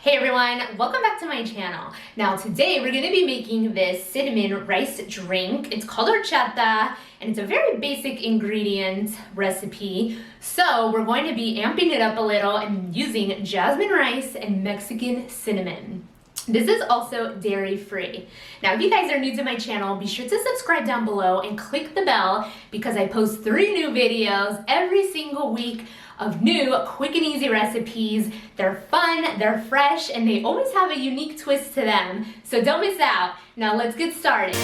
Hey everyone, welcome back to my channel. Now today we're going to be making this cinnamon rice drink. It's called horchata and it's a very basic ingredient recipe. So we're going to be amping it up a little and using jasmine rice and Mexican cinnamon. This is also dairy free. Now if you guys are new to my channel, be sure to subscribe down below and click the bell because I post 3 new videos every single week of new quick and easy recipes. They're fun, they're fresh, and they always have a unique twist to them. So don't miss out. Now let's get started.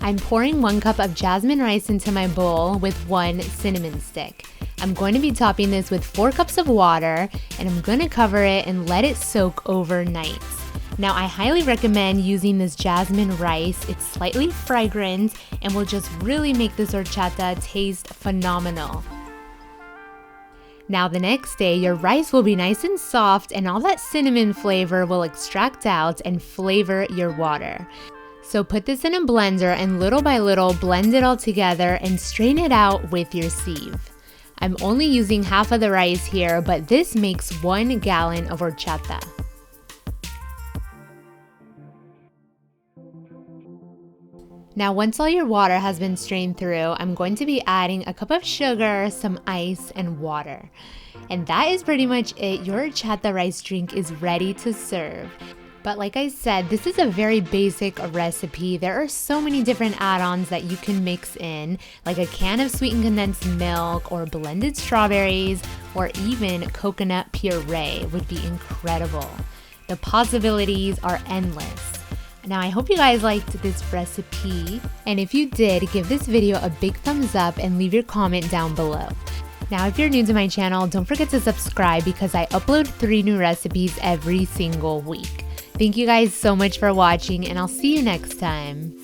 I'm pouring 1 cup of jasmine rice into my bowl with 1 cinnamon stick. I'm going to be topping this with 4 cups of water, and I'm going to cover it and let it soak overnight. Now I highly recommend using this jasmine rice. It's slightly fragrant and will just really make this horchata taste phenomenal. Now the next day, your rice will be nice and soft and all that cinnamon flavor will extract out and flavor your water. So put this in a blender and little by little blend it all together and strain it out with your sieve. I'm only using half of the rice here, but this makes 1 gallon of horchata. Now once all your water has been strained through, I'm going to be adding a cup of sugar, some ice, and water. And that is pretty much it. Your horchata rice drink is ready to serve. But like I said, this is a very basic recipe. There are so many different add-ons that you can mix in, like a can of sweetened condensed milk or blended strawberries or even coconut puree would be incredible. The possibilities are endless. Now I hope you guys liked this recipe, and if you did, give this video a big thumbs up and leave your comment down below. Now if you're new to my channel, don't forget to subscribe because I upload 3 new recipes every single week. Thank you guys so much for watching, and I'll see you next time.